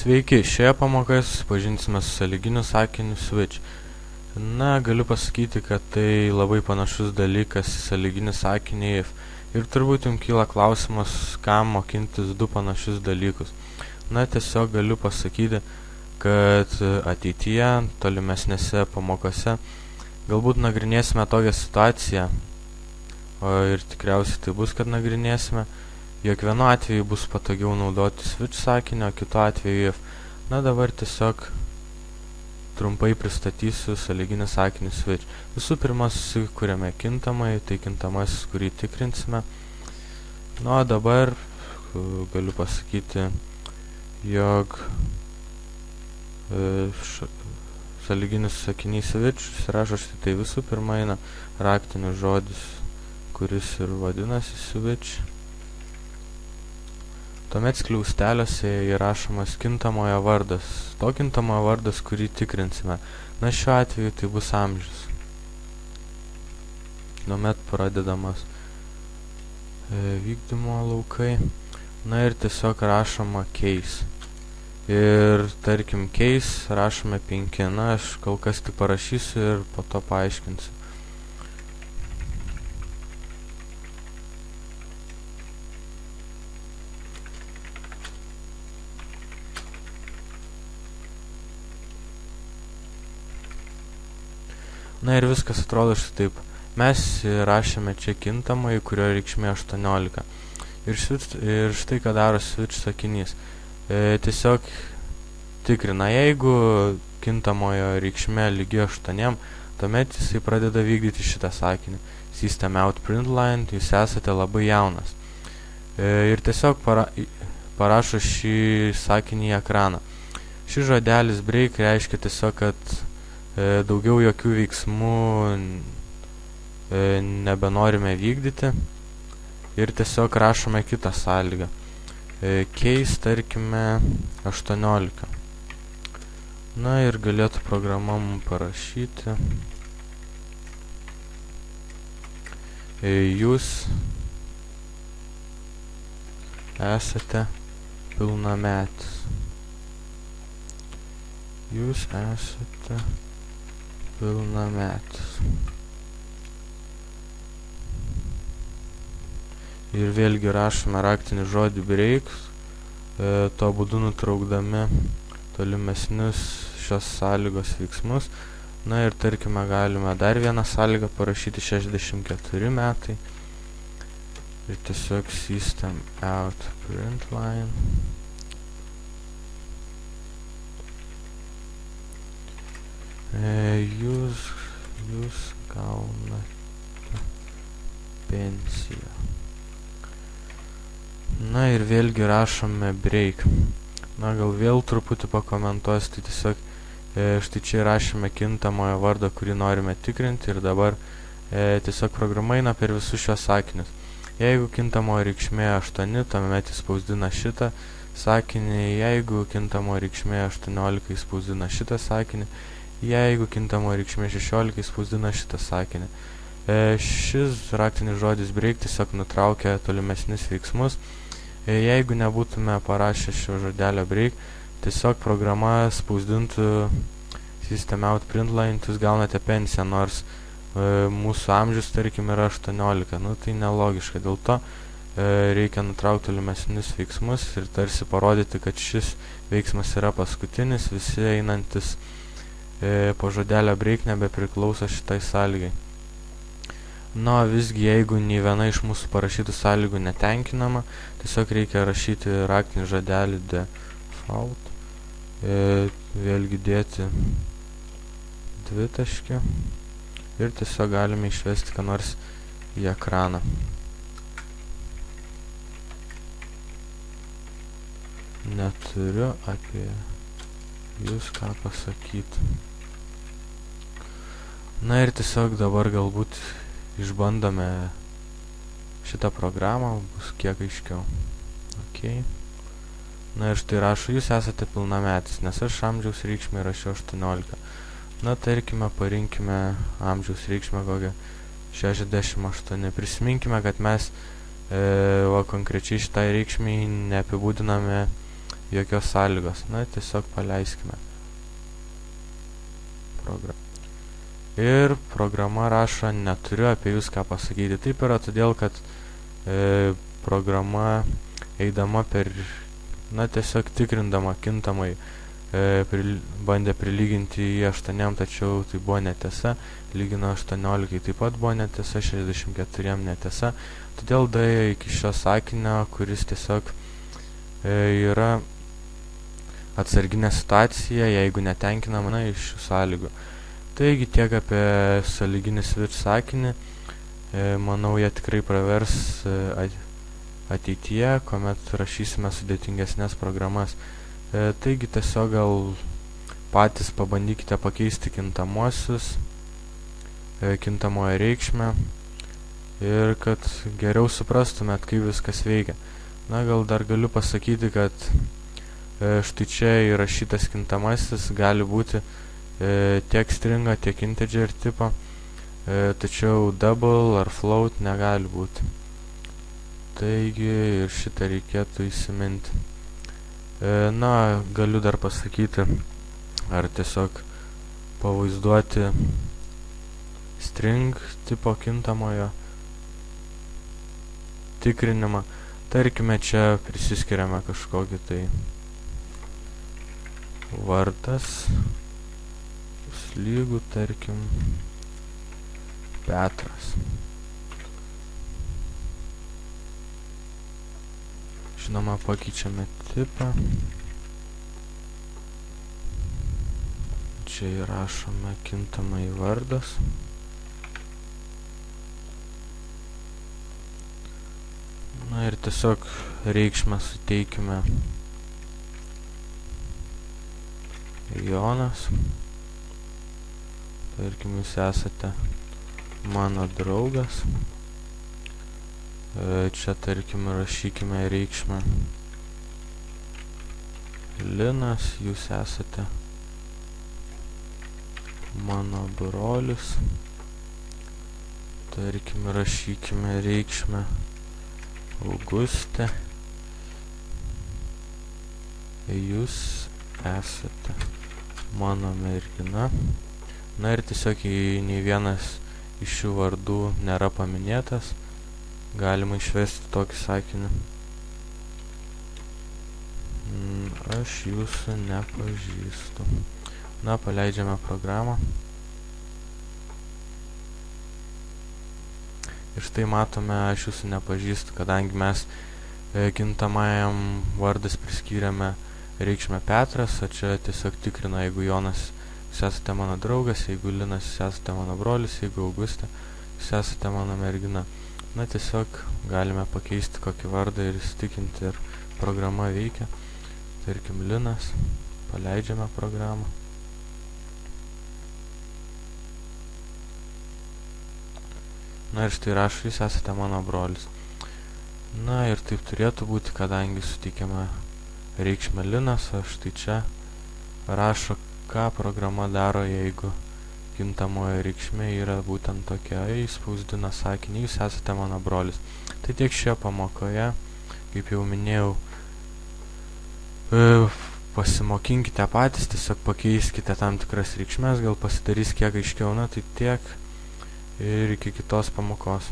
Sveiki, šioje pamokoje susipažinsime su sąlyginiu sakiniu switch. Na, galiu pasakyti, kad tai labai panašus dalykas į sąlyginį sakinį if. Ir turbūt jums kyla klausimas, kam mokintis du panašius dalykus. Na, tiesiog galiu pasakyti, kad ateityje, tolimesnėse pamokose, galbūt nagrinėsime tokią situaciją, ir tikriausiai tai bus, kad nagrinėsime, jog vienu atveju bus patogiau naudoti switch sakinį, o kitu atveju if. Na, dabar tiesiog trumpai pristatysiu sąlyginį sakinį switch. Visų pirma, susikuriame kintamąjį, tai kintamasis, kurį tikrinsime. Na, o dabar galiu pasakyti, jog sąlyginis sakinys switch susirašo štai tai. Visų pirma eina raktinis žodis, kuris ir vadinasi switch. Tuomet skliausteliuose įrašomas kintamojo vardas. To kintamojo vardas, kurį tikrinsime. Na, šiuo atveju tai bus amžius. Tuomet pradedamas vykdymo laukai. Na ir tiesiog rašoma case. Ir tarkim case rašome 5. Na, aš kol kas tik parašysiu ir po to paaiškinsiu. Na ir viskas atrodo štai taip. Mes rašėme čia kintamąjį, kurio reikšmė 18. Ir štai ką daro switch sakinys. Tiesiog tikrina, jeigu kintamojo reikšmė lygi 8, tuomet jisai pradeda vykdyti šitą sakinį. System out print line, jūs esate labai jaunas. Ir tiesiog parašo šį sakinį į ekraną. Šis žodelis break reiškia tiesiog, kad daugiau jokių veiksmų nebenorime vykdyti ir tiesiog rašome kitą sąlygą. Case, tarkime, 18. Na ir galėtų programa mums parašyti. Jūs esate pilnametis. Jūs esate pilnametis. Ir vėlgi rašome raktinį žodį break, tuo būdu nutraukdami tolimesnius šios sąlygos veiksmus. Na ir tarkime galime dar vieną sąlygą parašyti 64 metai. Ir tiesiog system out print line. Jūs gaunate pensiją. Na ir vėlgi rašome break. Na, gal vėl truputį pakomentuosiu, tai tiesiog štai čia rašome kintamojo vardą, kurį norime tikrinti ir dabar tiesiog programa eina per visus šios sakinius. Jeigu kintamojo reikšmė 8, tuomet jis spausdina šitą sakinį, jeigu kintamojo reikšmė 18, jis spausdina šitą sakinį, jeigu kintamo reikšmė 16, spausdina šitą sakinį. Šis raktinis žodis break tiesiog nutraukia tolimesnis veiksmus. Jeigu nebūtume parašę šio žodelio break, tiesiog programa spausdintų system out print line, jūs gaunate pensiją, nors mūsų amžius, tarkim, yra 18. Nu, tai nelogiška. Dėl to reikia nutraukti tolimesnius veiksmus ir tarsi parodyti, kad šis veiksmas yra paskutinis, visi einantis po žodelio break nebepriklauso šitai sąlygai. Na, visgi, jeigu nei viena iš mūsų parašytų sąlygų netenkinama, tiesiog reikia rašyti raktinį žodelį default, vėlgi dėti dvitaškį ir tiesiog galime išvesti ką nors į ekraną. Neturiu apie jūs ką pasakyti. Na ir tiesiog dabar galbūt išbandome šitą programą, bus kiek aiškiau. Ok. Na ir štai rašo, jūs esate pilnametis, nes aš amžiaus reikšmę rašiau 18. Na, tarkime, parinkime amžiaus reikšmę kokią 68. Prisiminkime, kad mes konkrečiai šitai reikšmiai neapibūdiname jokios sąlygos. Na, tiesiog paleiskime programą. Ir programa rašo, neturiu apie jūs ką pasakyti. Taip yra todėl, kad programa eidama per, na, tiesiog tikrindama kintamai bandė prilyginti į 8, tačiau tai buvo netiesa, lygino 18, taip pat buvo netiesa, 64 netiesa, todėl daėjo iki šio sakinio, kuris tiesiog yra atsarginė situacija, jeigu netenkinama, na, iš šių sąlygų. Taigi tiek apie sąlyginį switch sakinį, manau, jie tikrai pravers ateityje, kuomet rašysime sudėtingesnės programas. Taigi tiesiog gal patys pabandykite pakeisti kintamuosius, kintamojo reikšmę ir kad geriau suprastumėt, kaip viskas veikia. Na, gal dar galiu pasakyti, kad štai čia įrašytas kintamasis gali būti tiek stringa, tiek integer tipo, tačiau double ar float negali būti. Taigi ir šitą reikėtų įsiminti. Na, galiu dar pasakyti, ar tiesiog pavaizduoti string tipo kintamojo tikrinimą. Tarkime, čia prisiskiriame kažkokį tai vardas, lygų, tarkim, Petras. Žinoma, pakeičiame tipą. Čia įrašome kintamai vardas. Na ir tiesiog reikšmę suteikime Jonas. Tarkim, jūs esate mano draugas. Čia, tarkim, rašykime reikšmę Linas, jūs esate mano brolis. Tarkim, rašykime reikšmę Augustė, jūs esate mano mergina. Na ir tiesiog, jei nei vienas iš šių vardų nėra paminėtas, galima išvesti tokį sakinį. Aš jūsų nepažįstu. Na, paleidžiame programą. Ir štai matome, aš jūsų nepažįstu, kadangi mes kintamajam vardas priskyrėme reikšmę Petras, o čia tiesiog tikrina, jeigu Jonas, jūs esate mano draugas, jeigu Linas, jūs esate mano brolis, jeigu Augustė, jūs esate mano mergina. Na, tiesiog galime pakeisti kokį vardą ir įsitikinti, ir programa veikia. Tarkim, Linas, paleidžiame programą. Na ir štai rašo, jūs esate mano brolis. Na ir taip turėtų būti, kadangi suteikiama reikšmė Linas, o štai čia rašo, ką programa daro, jeigu kintamojo reikšmė yra būtent tokia, įspausdina sakinį, jūs esate mano brolis. Tai tiek šioje pamokoje, kaip jau minėjau, pasimokinkite patys, tiesiog pakeiskite tam tikras reikšmės, gal pasidarys kiek aiškiau, na tai tiek ir iki kitos pamokos.